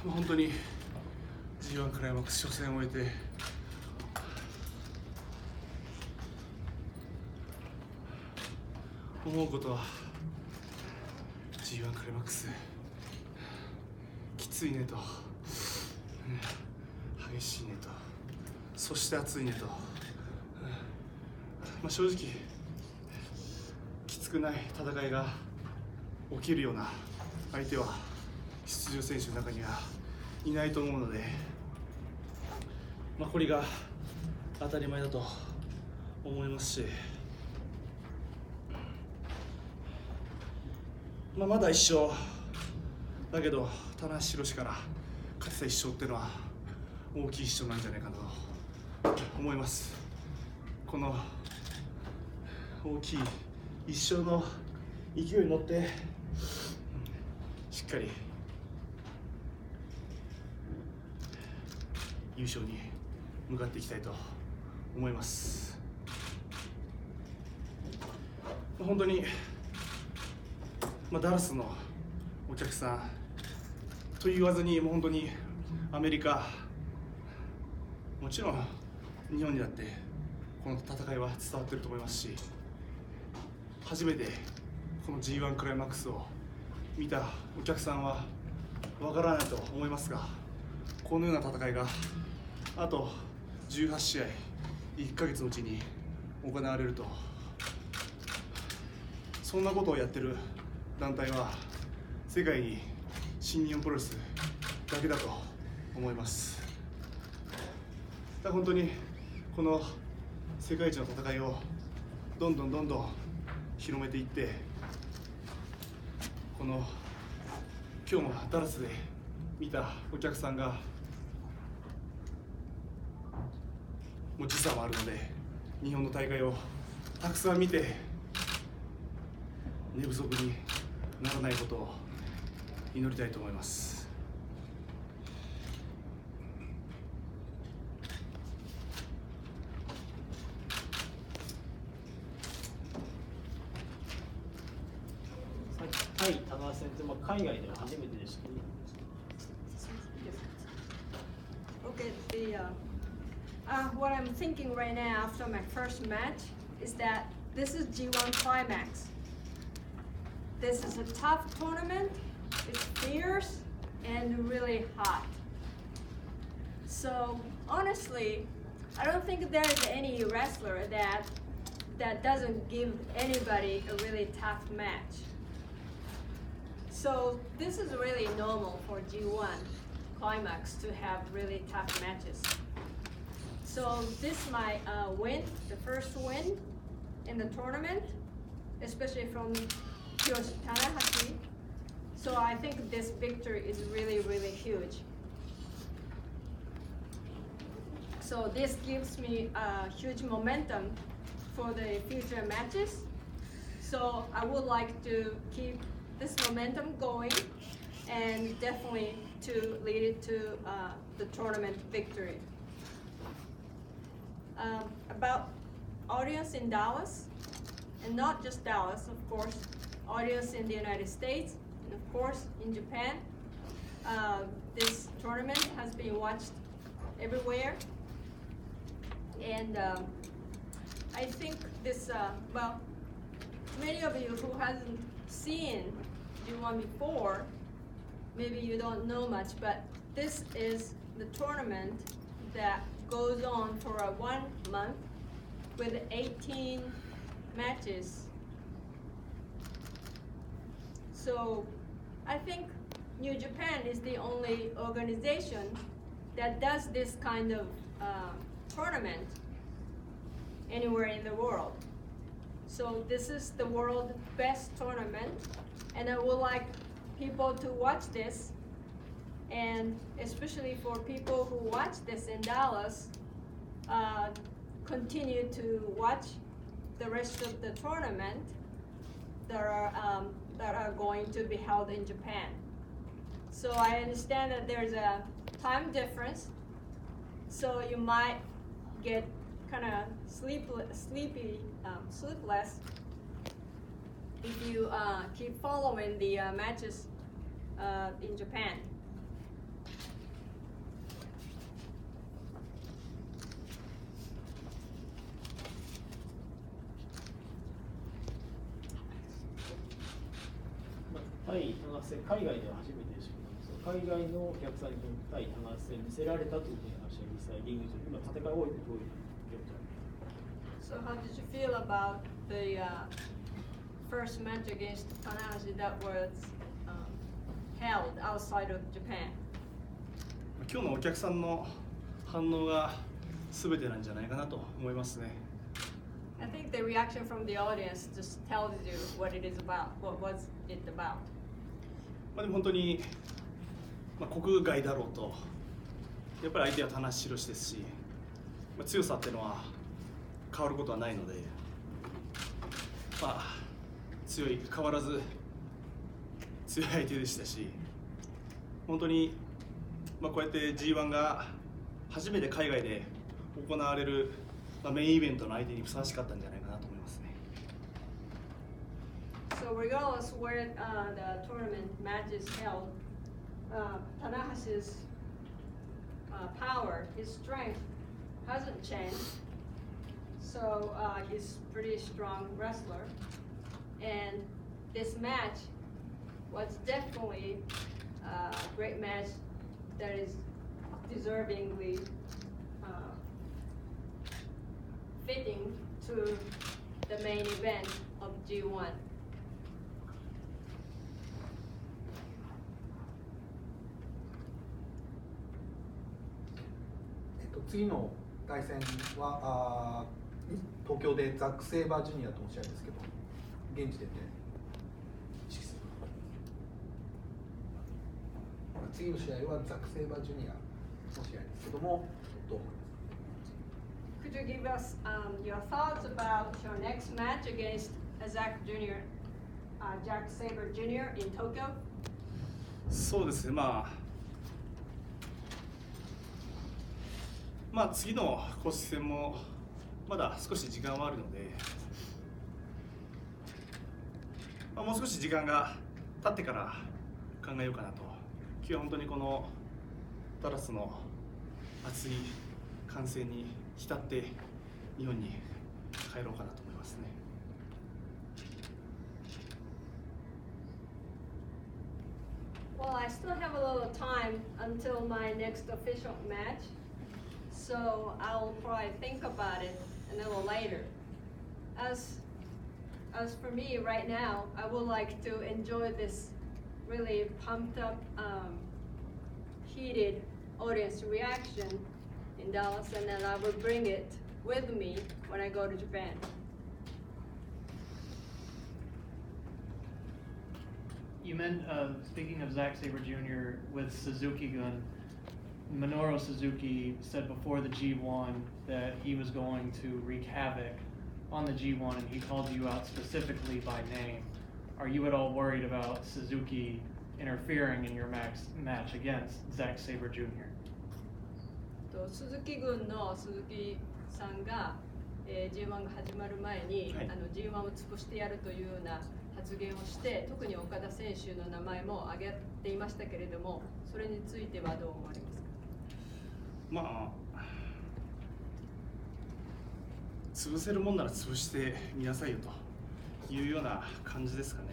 本当に G1 クライマックス初戦を終えて思うことは G1 クライマックスきついねと、激しいねと、そして熱いねと、正直きつくない戦いが起きるような相手は出場選手の中にはいないと思うので、これが当たり前だと思いますし、まだ1勝だけど棚橋宏から勝てた1勝っていうのは大きい1勝なんじゃないかなと思います。この大きい1勝の勢いに乗ってしっかり優勝に向かっていきたいと思います。本当に、ダラスのお客さんと言わずに、もう本当にアメリカ、もちろん日本にだってこの戦いは伝わっていると思いますし、初めてこの G1 クライマックスを見たお客さんはわからないと思いますが、このような戦いがあと18試合1ヶ月のうちに行われると、そんなことをやってる団体は世界に新日本プロレスだけだと思います。だから本当にこの世界一の戦いをどんどん広めていって、この今日もダラスで見たお客さんがもう時差もあるので、日本の大会をたくさん見て寝不足にならないことを祈りたいと思います。はい、田中先生、海外では初めてですけど。Okay, what I'm thinking right now after my first match is that this is G1 Climax. This is a tough tournament, it's fierce and really hot. So honestly, I don't think there's any wrestler that doesn't give anybody a really tough match. So this is really normal for G1 Climax to have really tough matches. So this is my win, the first win in the tournament, especially from Tanahashi. So I think this victory is really huge. So this gives me a huge momentum for the future matches. So I would like to keep this momentum going and definitely to lead it to the tournament victory. About audience in Dallas, and not just Dallas, of course, audience in the United States, and of course in Japan. This tournament has been watched everywhere, and I think this, many of you who hasn't seen G1 before, maybe you don't know much, but this is the tournament that goes on for 1 month with 18 matches. So I think New Japan is the only organization that does this kind of tournament anywhere in the world. So this is the world's best tournament, and I would like people to watch this, and especially for people who watch this in Dallas, continue to watch the rest of the tournament that are going to be held in Japan. So I understand that there's a time difference, so you might get kind of sleepless if you keep following the matches in Japan. 海外では初めてですけど、海外のお客さんに対棚橋戦見せられたという話は実際リング上今戦い終えてどういう状態？ So how did you feel about the first match against Tanahashi that was held outside of Japan? 今日のお客さんの反応が全てなんじゃないかなと思いますね。I think the reaction from the audience just tells you what it is about, what was it about. でも本当に、国外だろうと、やっぱり相手は田無宏ですし、強さっていうのは変わることはないので、変わらず強い相手でしたし、本当に、こうやって G1 が初めて海外で行われる、メインイベントの相手にふさわしかったんじゃないかなと思いますね。So regardless where the tournament match is held, Tanahashi's power, his strength hasn't changed. So he's a pretty strong wrestler, and this match was definitely a great match that is deservingly fitting to the main event of G1. 次の対戦は東京でザック・セイバージュニアとの試合ですけど、現時点で意識する次の試合はザック・セイバージュニアの試合ですけども、どう思いますか？ Could you give us your thoughts about your next match against Zack Sabre Jr. in Tokyo? そうですね、次の公式戦もまだ少し時間はあるので、もう少し時間が経ってから考えようかなと。今日は本当にこのダラスの熱い歓声に浸って日本に帰ろうかなと思いますね。Well, I still have a little time until my next official match, so I'll probably think about it a little later. As for me right now, I would like to enjoy this really pumped up, heated audience reaction in Dallas, and then I will bring it with me when I go to Japan. You meant, speaking of Zack Sabre Jr. with Suzuki-gun, Minoru Suzuki said before the G1 that he was going to wreak havoc on the G1, and he called you out specifically by name. Are you at all worried about Suzuki interfering in your match against Zack Sabre Jr.? 鈴木軍の鈴木さんが、G1 が始まる前に、G1 を潰してやるというような発言をして、特に岡田選手の名前も挙げていましたけれども、それについてはどう思われますか？潰せるもんなら潰してみなさいよというような感じですかね。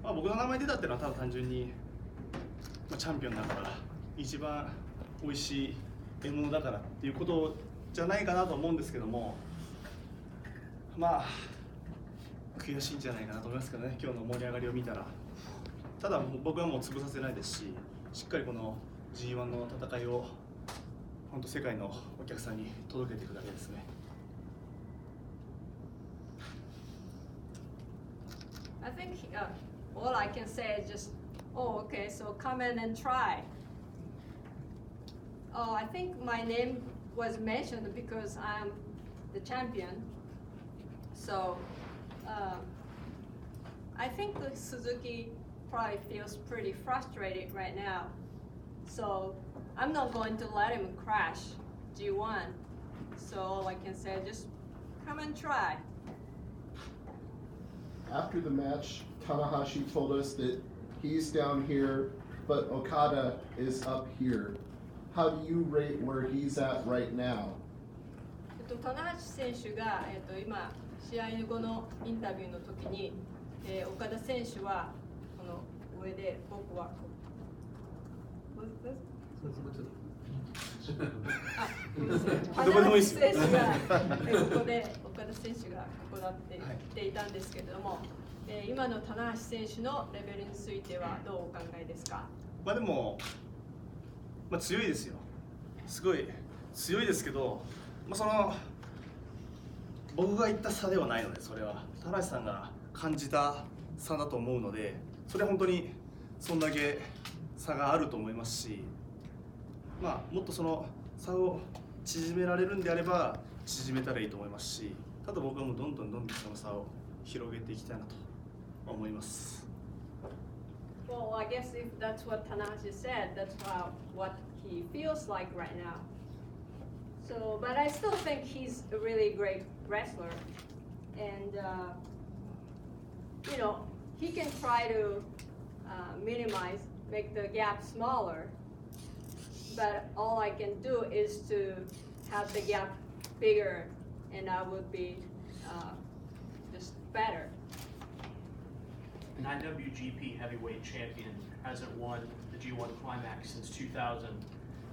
僕の名前出たっていうのはただ単純に、チャンピオンだから一番美味しい獲物だからっていうことじゃないかなと思うんですけども、悔しいんじゃないかなと思いますけどね、今日の盛り上がりを見たら。ただ僕はもう潰させないですし、しっかりこの G1 の戦いを本当世界のお客さんに届けていくだけですね。I think all I can say is just, oh, okay, so come in and try. Oh, I think my name was mentioned because I'm the champion. So I think that Suzuki probably feels pretty frustrated right now. So I'm not going to let him crash G1. So all I can say is just come and try. After the match, Tanahashi told us that he's down here, but Okada is up here. How do you rate where he's at right now? 棚橋選手が、今試合後のインタビューの時に、岡田選手はこの上で僕はどこでもいいですよ選手がここで岡田選手がここだって言っていたんですけれども、今の棚橋選手のレベルについてはどうお考えですか？まあでも、強いですよ。すごい強いですけど、その僕が言った差ではないので、それは田無さんが感じた差だと思うので、それは本当にそんだけ差があると思いますし、もっとその差を縮められるんであれば縮めたらいいと思いますし、ただ僕はもうどんどんその差を広げていきたいなと思います。Well, I guess if that's what Tanahashi said, that's what he feels like right now. So, but I still think he's a really great wrestler, and he can try to minimize, make the gap smaller. But all I can do is to have the gap bigger, and I would be just better. An IWGP heavyweight champion hasn't won the G1 Climax since 2000.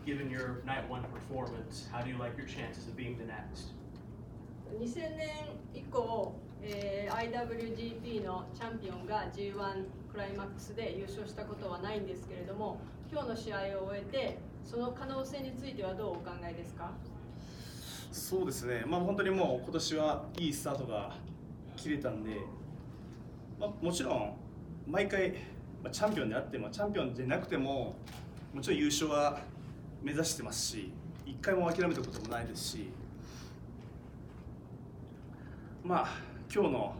Given your night one performance, how do you like your chances of being the next? 2000年以降、IWGP のチャンピオンが G1 クライマックスで優勝したことはないんですけれども、今日の試合を終えてその可能性についてはどうお考えですか？そうですね、本当にもう今年はいいスタートが切れたんで、もちろん毎回、チャンピオンであってもチャンピオンでなくてももちろん優勝は目指してますし、一回も諦めたこともないですし、今日の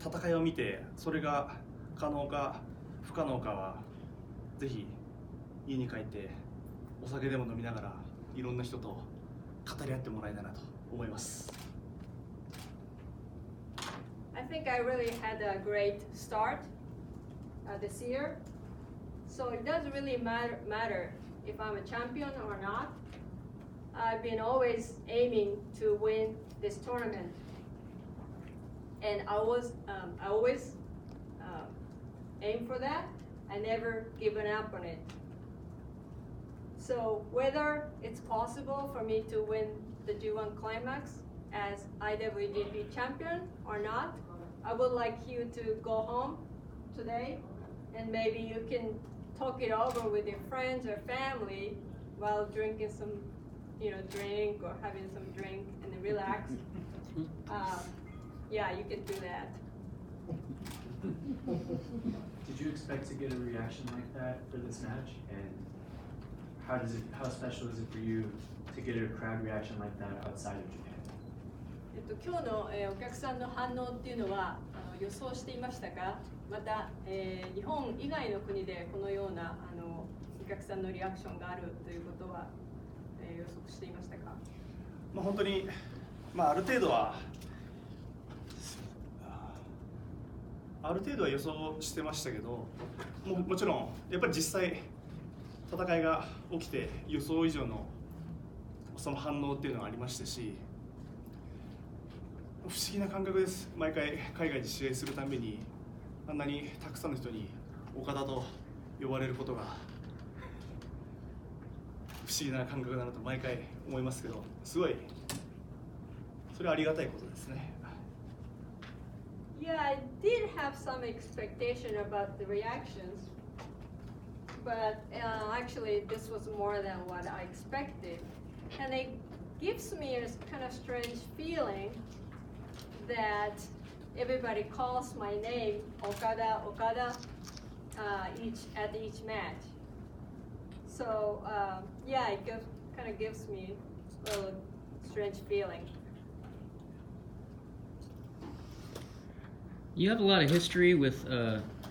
戦いを見てそれが可能か不可能かはぜひ家に帰ってお酒でも飲みながらいろんな人と語り合ってもらえたらなと思います。I think I really had a great start this year, so it doesn't really matter if I'm a champion or not. I've been always aiming to win this tournament, and I always aim for that. I never given up on it. So whether it's possible for me to win the G1 Climax as IWGP champion or not, I would like you to go home today and maybe you can talk it over with your friends or family while drinking some, drink or having some drink and relax. Yeah, you can do that. Did you expect to get a reaction like that for this match? And how special is it for you to get a crowd reaction like that outside of Japan? 今日の、お客さんの反応っていうのは予想していましたか？また、日本以外の国でこのようなお客さんのリアクションがあるということは、予測していましたか？本当に、ある程度は予想してましたけど、もちろんやっぱり実際戦いが起きて予想以上のその反応っていうのがありましたし、不思議な感覚です。毎回海外で試合するたびにあんなにたくさんの人に岡田と呼ばれることが不思議な感覚だなと毎回思いますけど、すごいそれはありがたいことですね。Yeah, I did have some expectation about the reactions, but actually this was more than what I expected. And it gives me a kind of strange feeling that everybody calls my name Okada, Okada at each match. So yeah, it kind of gives me a little strange feeling. You have a lot of history with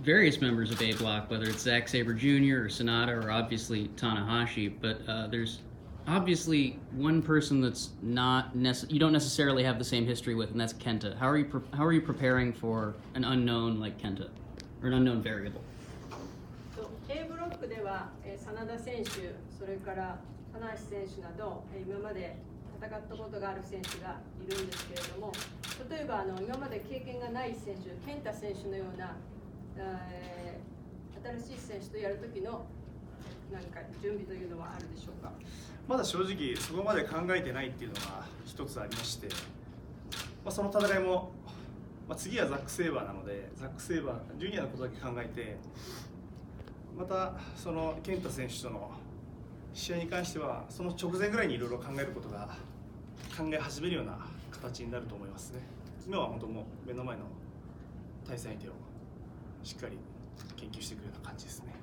various members of A Block, whether it's Zack Sabre Jr. or Sonata or obviously Tanahashi, but there's obviously one person that's you don't necessarily have the same history with, and that's Kenta. How are you preparing for an unknown like Kenta, or an unknown variable? A ブロックでは真田選手、それから棚橋選手など今まで戦ったことがある選手がいるんですけれども、例えば今まで経験がない選手、健太選手のような、新しい選手とやる時の何か準備というのはあるでしょうか？まだ正直そこまで考えてないっていうのが一つありまして、その戦いも、次はザック・セイバーなので、ザック・セイバージュニアのことだけ考えて、またその健太選手との試合に関してはその直前ぐらいにいろいろ考えることが考え始めるような形になると思いますね。今は本当もう目の前の対戦相手をしっかり研究していくような感じですね。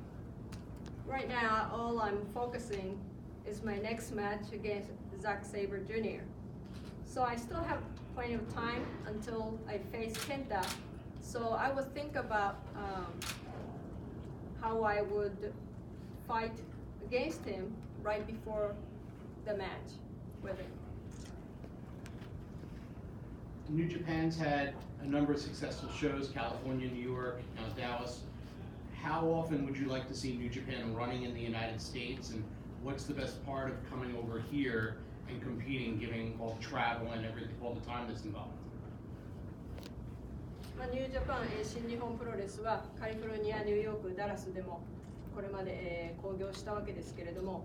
Right now, all I'm focusing is my next match against Zack Sabre Jr. So I still have plenty of time until I face Kenta. So I would think about how I would fight against him right before the match with him. New Japan's had a number of successful shows, California, New York, now Dallas. How often would you like to see New Japan running in the United States, and what's the best part of coming over here and competing, given all the travel and everything, all the time that's involved? ニュージャパン、新日本プロレスはカリフォルニア、ニューヨーク、ダラスでもこれまで、興行したわけですけれども、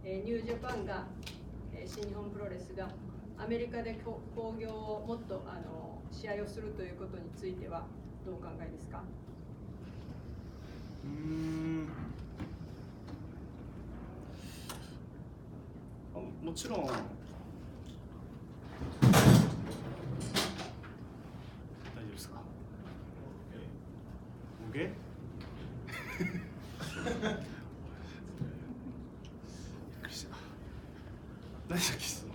ニュージャパンが、新日本プロレスがアメリカで興行をもっと試合をするということについてはどうお考えですか？もちろん大丈夫ですか？ OK？ びっくりした。何だっけ質問？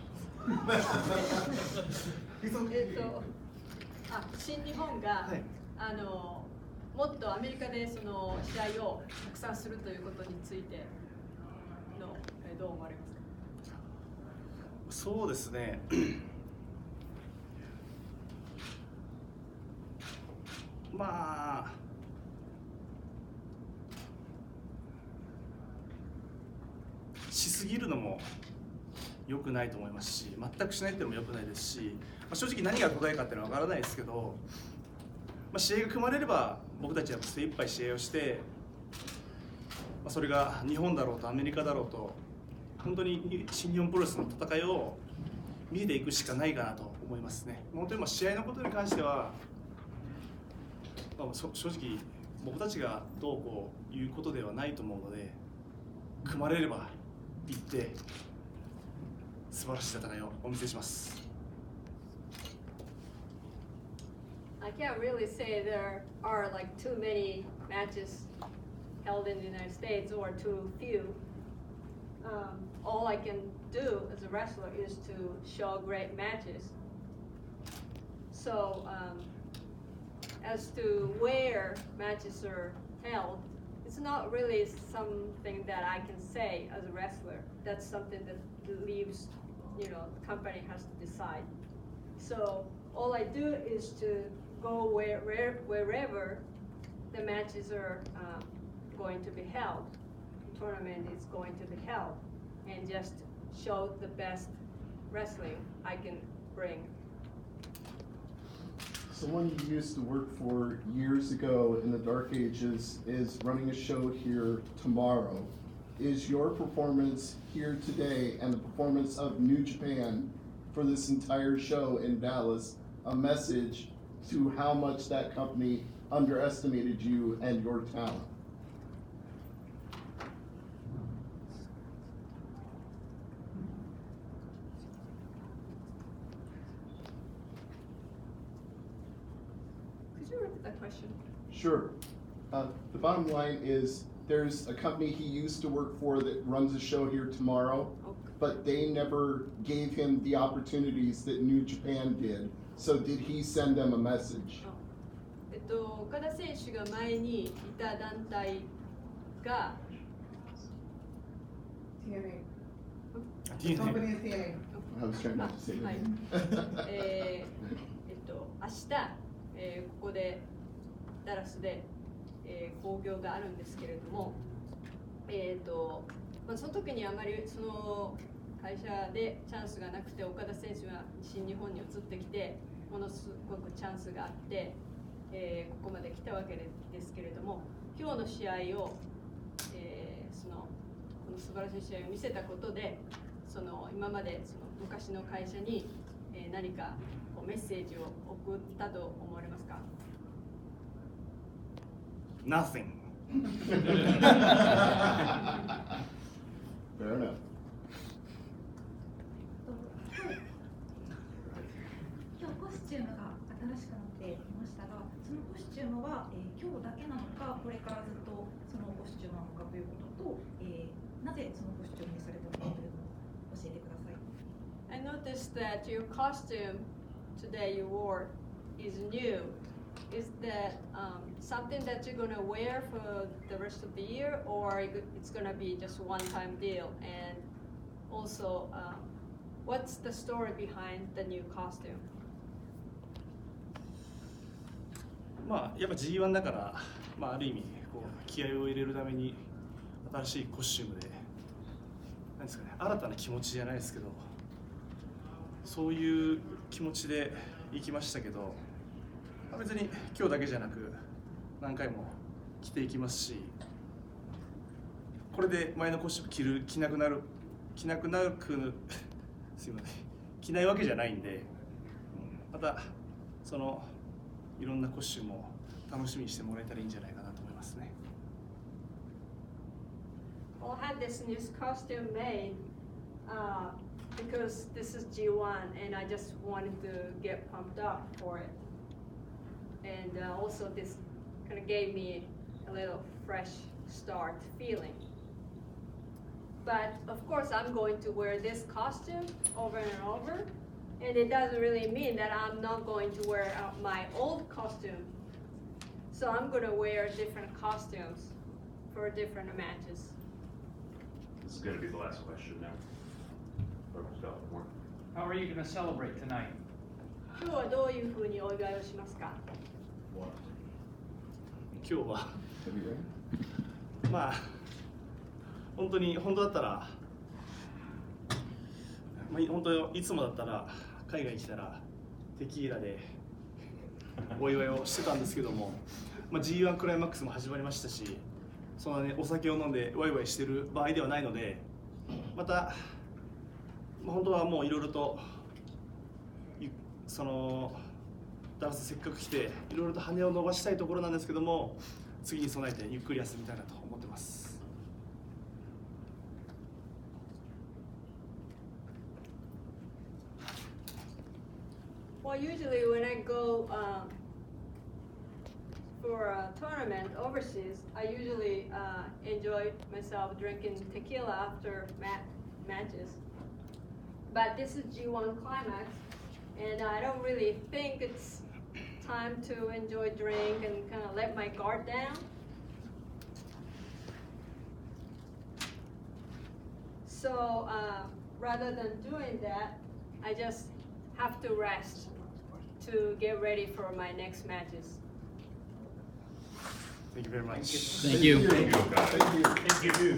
新日本が、はい、もっとアメリカでその試合をたくさんするということについての、どう思われますか？そうですね。しすぎるのも良くないと思いますし、全くしないっていうのも良くないですし、正直何が答えかっていうのは分からないですけど、試合が組まれれば僕たちは精一杯試合をして、それが日本だろうとアメリカだろうと本当に新日本プロレスの戦いを見せていくしかないかなと思いますね。本当に試合のことに関しては、正直僕たちがどうこういうことではないと思うので、組まれれば行って素晴らしい戦いをお見せします。I can't really say there are like too many matches held in the United States or too few. All I can do as a wrestler is to show great matches. So as to where matches are held, it's not really something that I can say as a wrestler. That's something that leaves, the company has to decide. So all I do is to go wherever the matches are going to be held, the tournament is going to be held, and just show the best wrestling I can bring. Someone you used to work for years ago in the Dark Ages is running a show here tomorrow. Is your performance here today and the performance of New Japan for this entire show in Dallas a message to how much that company underestimated you and your talent? Could you repeat that question? Sure. The bottom line is there's a company he used to work for that runs a show here tomorrow, but they never gave him the opportunities that New Japan did. So did he send them a message? 岡田選手が前にいた団体が TNA. TNA. Company is TNA. I was trying not to say that. はい明日、ここでダラスで、興行があるんですけれども、その時にあまりその会社でチャンスがなくて岡田選手が新日本に移ってきてものすごくチャンスがあって、ここまで来たわけですけれども、今日の試合を、この素晴らしい試合を見せたことで、今まで昔の会社に、何かこうメッセージを送ったと思われますか？ Nothing. Fair enough. 今日コスチュームが新しくなっていましたが、そのコスチュームは、今日だけなのか、これからずっとそのコスチュームなのかということと、なぜそのコスチュームにされたのかというのを教えてください。I noticed that your costume today you wore is new. Is that something that you're gonna wear for the rest of the year, or it's gonna be just a one-time deal? And also, what's the story behind the new costume? まあやっぱ G1 だから、まあある意味こう気合を入れるために新しいコスチュームで、なんですかね、新たな気持ちじゃないですけど、そういう気持ちで行きましたけど、別に今日だけじゃなく何回も着ていきますし、これで前のコスチューム着なくなるすいません、着ないわけじゃないんで、またいろんなコスチュームを楽しみにしてもらえたらいいんじゃないかなと思いますね。Well, I had this new costume made because this is G1 and I just wanted to get pumped up for it. And also this kind of gave me a little fresh start feeling. But of course I'm going to wear this costume over and over, and it doesn't really mean that I'm not going to wear out my old costume. So I'm going to wear different costumes for different matches. This is going to be the last question now. More. How are you going to celebrate tonight? 今日はどういうふうにお祝いをしますか？今日はまあ本当だったら、まあ、本当いつもだったら海外に来たらテキーラでお祝いをしてたんですけども、まあ、G1 クライマックスも始まりましたし、そんなねお酒を飲んでワイワイしてる場合ではないので、また、まあ、本当はもういろいろとダラスせっかく来ていろいろと羽を伸ばしたいところなんですけども、次に備えてゆっくり休みたいなと思ってます。Well, usually when I go for a tournament overseas, I usually enjoy myself drinking tequila after matches. But this is G1 Climax, and I don't really think it's time to enjoy drink and kind of let my guard down. So rather than doing that, I just have to rest to get ready for my next matches. Thank you very much. Thank you. Thank you. Thank you.